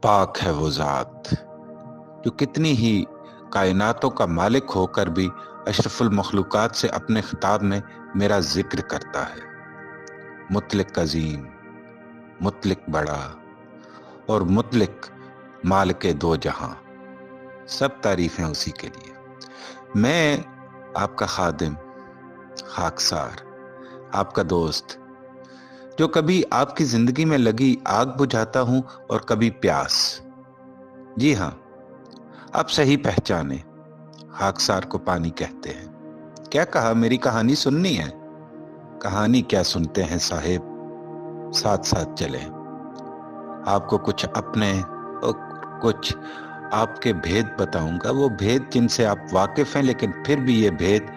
पाक है वो ज़ात जो कितनी ही कायनातों का मालिक होकर भी अशरफुल मखलूकात से अपने खिताब में मेरा जिक्र करता है। मुतलिक अजीम, मुतलिक बड़ा और मुतलिक मालिक दो जहां, सब तारीफें उसी के लिए। मैं आपका खादिम, खाकसार, आपका दोस्त, जो कभी आपकी जिंदगी में लगी आग बुझाता हूं और कभी प्यास। जी हां, आप सही पहचाने, खाकसार को पानी कहते हैं। क्या कहा, मेरी कहानी सुननी है? कहानी क्या सुनते हैं साहेब, साथ साथ चले। आपको कुछ अपने और कुछ आपके भेद बताऊंगा, वो भेद जिनसे आप वाकिफ हैं, लेकिन फिर भी ये भेद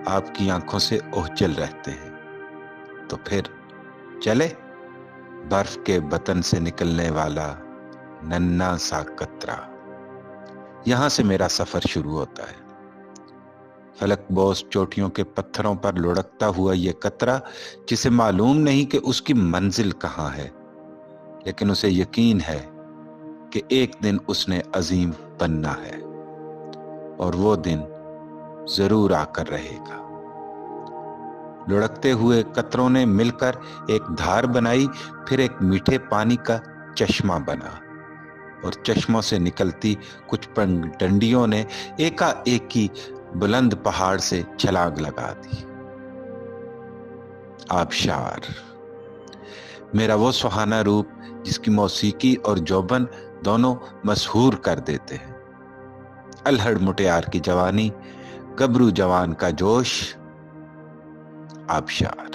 आपकी आंखों से ओझल रहते हैं। तो फिर चले। बर्फ के बतन से निकलने वाला नन्हा सा कतरा, यहां से मेरा सफर शुरू होता है। फलकबोस चोटियों के पत्थरों पर लुढ़कता हुआ ये कतरा, जिसे मालूम नहीं कि उसकी मंजिल कहां है, लेकिन उसे यकीन है कि एक दिन उसने अजीम बनना है और वो दिन जरूर आकर रहेगा। लुढ़कते हुए कतरों ने मिलकर एक धार बनाई, फिर एक मीठे पानी का चश्मा बना और चश्मों से निकलती कुछ पगडंडियों ने एकाएकी बुलंद पहाड़ से छलांग लगा दी। आबशार, मेरा वो सुहाना रूप जिसकी मौसीकी और जौबन दोनों मशहूर कर देते हैं। अल्हड़ मुटियार की जवानी, गबरू जवान का जोश। आबशार,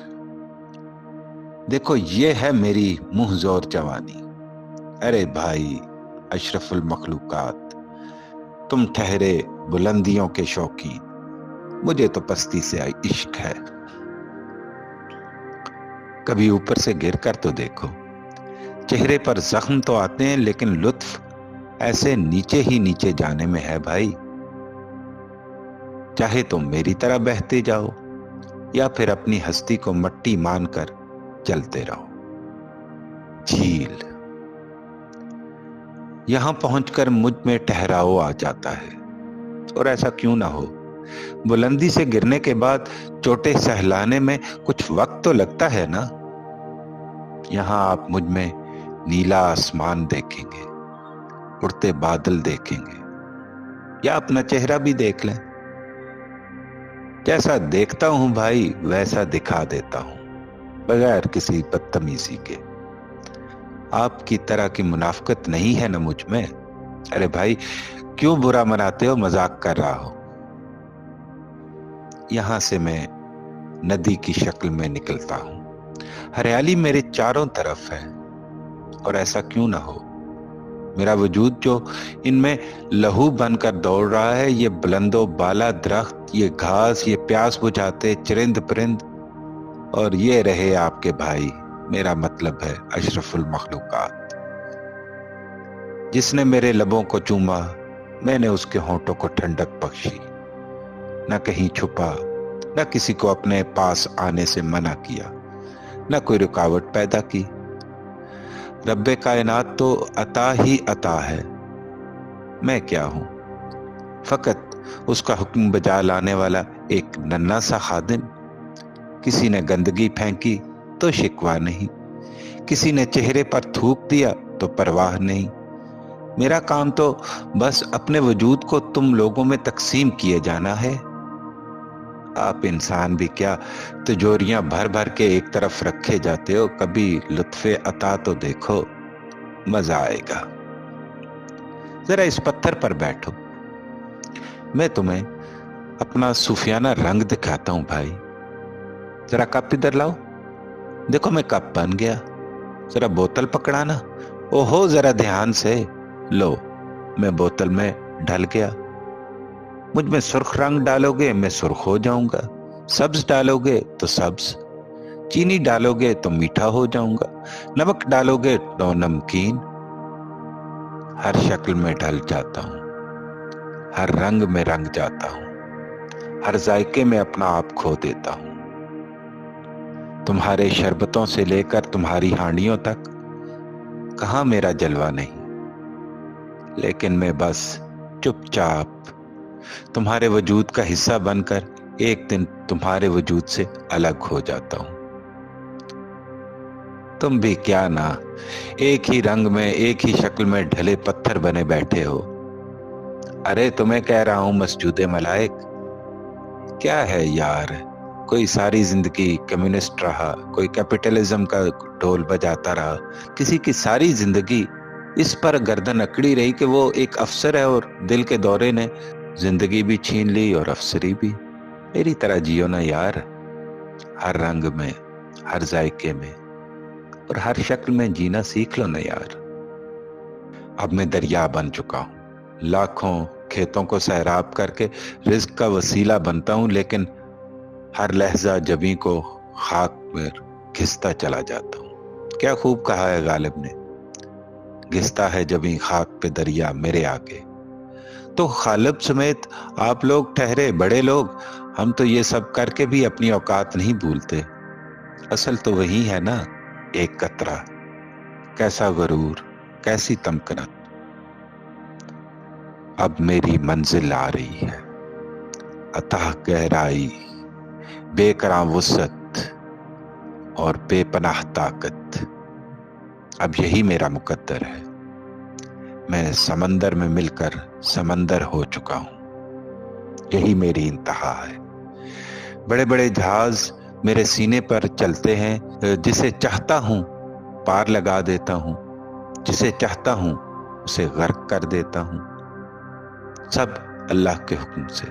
देखो ये है मेरी मुंह जोर जवानी। अरे भाई अशरफुल मखलूकात, तुम ठहरे बुलंदियों के शौकीन, मुझे तो पस्ती से इश्क है। कभी ऊपर से गिर कर तो देखो, चेहरे पर जख्म तो आते हैं, लेकिन लुत्फ ऐसे नीचे ही नीचे जाने में है भाई। चाहे तो मेरी तरह बहते जाओ या फिर अपनी हस्ती को मट्टी मानकर चलते रहो। झील, यहां पहुंचकर मुझ में ठहराव आ जाता है, और ऐसा क्यों ना हो। बुलंदी से गिरने के बाद चोटें सहलाने में कुछ वक्त तो लगता है ना। यहां आप मुझ में नीला आसमान देखेंगे, उड़ते बादल देखेंगे, या अपना चेहरा भी देख लें। जैसा देखता हूं भाई वैसा दिखा देता हूं, बगैर किसी बदतमीजी के। आपकी तरह की मुनाफिकत नहीं है ना मुझ में। अरे भाई क्यों बुरा मनाते हो, मजाक कर रहा हो। यहां से मैं नदी की शक्ल में निकलता हूं। हरियाली मेरे चारों तरफ है, और ऐसा क्यों ना हो। मेरा वजूद जो इनमें लहू बनकर दौड़ रहा है, ये बुलंदो बाला दरख्त, ये घास, ये प्यास बुझाते चरिंद परिंद, और ये रहे आपके भाई, मेरा मतलब है अशरफुल मखलूकात। जिसने मेरे लबों को चूमा, मैंने उसके होंठों को ठंडक बख्शी। न कहीं छुपा, न किसी को अपने पास आने से मना किया, न कोई रुकावट पैदा की। रब्बे कायनात तो अता ही अता है, मैं क्या हूं, फकत उसका हुक्म बजा लाने वाला एक नन्हा सा खादिम। किसी ने गंदगी फेंकी तो शिकवा नहीं, किसी ने चेहरे पर थूक दिया तो परवाह नहीं। मेरा काम तो बस अपने वजूद को तुम लोगों में तकसीम किए जाना है। आप इंसान भी क्या तिजोरियां भर भर के एक तरफ रखे जाते हो। कभी लुत्फे अता तो देखो, मजा आएगा। जरा इस पत्थर पर बैठो, मैं तुम्हें अपना सूफियाना रंग दिखाता हूं भाई। जरा कप इधर लाओ, देखो मैं कप बन गया। जरा बोतल पकड़ाना, ओहो जरा ध्यान से लो, मैं बोतल में ढल गया। मुझ में सुर्ख रंग डालोगे मैं सुर्ख हो जाऊंगा, सब्ज डालोगे तो सब्ज, चीनी डालोगे तो मीठा हो जाऊंगा, नमक डालोगे तो नमकीन। हर शक्ल में ढल जाता हूं, हर रंग में रंग जाता हूं, हर जायके में अपना आप खो देता हूं। तुम्हारे शरबतों से लेकर तुम्हारी हांडियों तक, कहां मेरा जलवा नहीं। लेकिन मैं बस चुपचाप तुम्हारे वजूद का हिस्सा बनकर एक दिन तुम्हारे वजूद से अलग हो जाता हूं। तुम भी क्या ना, एक ही रंग में एक ही शक्ल में ढले पत्थर बने बैठे हो। अरे तुम्हें कह रहा हूं मस्जूदे मलाइक। क्या है यार, कोई सारी जिंदगी कम्युनिस्ट रहा, कोई कैपिटलिज्म का ढोल बजाता रहा, किसी की सारी जिंदगी इस पर गर्दन अकड़ी रही कि वो एक अफसर है और दिल के दौरे ने जिंदगी भी छीन ली और अफसरी भी। मेरी तरह जियो ना यार, हर रंग में, हर जायके में और हर शक्ल में जीना सीख लो ना यार। अब मैं दरिया बन चुका हूं, लाखों खेतों को सैराब करके रिज्क का वसीला बनता हूं, लेकिन हर लहजा जबी को खाक पर घिसता चला जाता हूं। क्या खूब कहा है गालिब ने, घिसता है जबी खाक पे दरिया मेरे आगे। तो गालिब समेत आप लोग ठहरे बड़े लोग, हम तो ये सब करके भी अपनी औकात नहीं भूलते। असल तो वही है ना, एक कतरा, कैसा गरूर, कैसी तमकनत। अब मेरी मंजिल आ रही है, अथाह गहराई, बेकरां वुसअत और बेपनाह ताकत। अब यही मेरा मुकद्दर है। मैं समंदर में मिलकर समंदर हो चुका हूं, यही मेरी इंतहा है। बड़े बड़े जहाज मेरे सीने पर चलते हैं, जिसे चाहता हूं पार लगा देता हूं, जिसे चाहता हूं उसे गर्क कर देता हूं, सब अल्लाह के हुक्म से।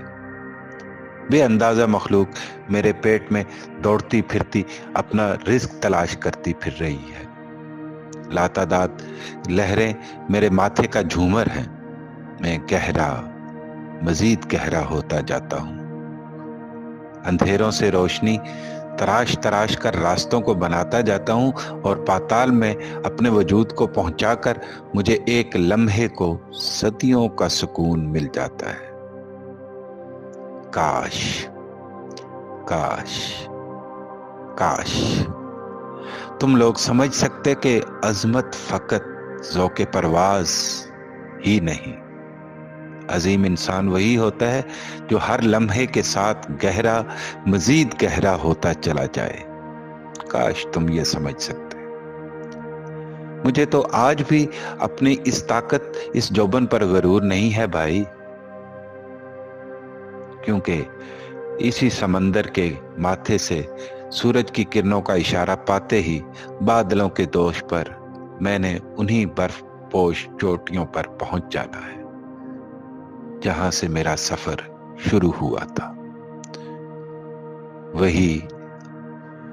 बेअंदाजा मखलूक मेरे पेट में दौड़ती फिरती अपना रिस्क तलाश करती फिर रही है। लातादाद लहरें मेरे माथे का झूमर हैं। मैं गहरा, मजीद गहरा होता जाता हूं। अंधेरों से रोशनी तराश तराश कर रास्तों को बनाता जाता हूं और पाताल में अपने वजूद को पहुंचाकर मुझे एक लम्हे को सदियों का सुकून मिल जाता है। काश काश काश तुम लोग समझ सकते कि अजमत फकत ज़ौक़े परवाज ही नहीं, अजीम इंसान वही होता है जो हर लम्हे के साथ गहरा, मजीद गहरा होता चला जाए। काश तुम ये समझ सकते। मुझे तो आज भी अपनी इस ताकत, इस जोबन पर गरूर नहीं है भाई, क्योंकि इसी समंदर के माथे से सूरज की किरणों का इशारा पाते ही बादलों के दोष पर मैंने उन्हीं बर्फ पोश चोटियों पर पहुंच जाना है जहां से मेरा सफर शुरू हुआ था। वही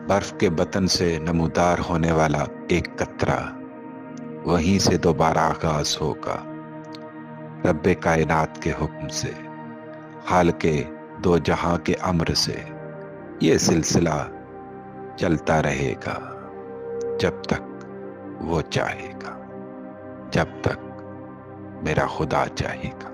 बर्फ के बतन से नमूदार होने वाला एक कतरा, वहीं से दोबारा आगाज होगा रब्बे कायनात के हुक्म से, हाल के दो जहां के अम्र से। ये सिलसिला चलता रहेगा जब तक वो चाहेगा, जब तक मेरा खुदा चाहेगा।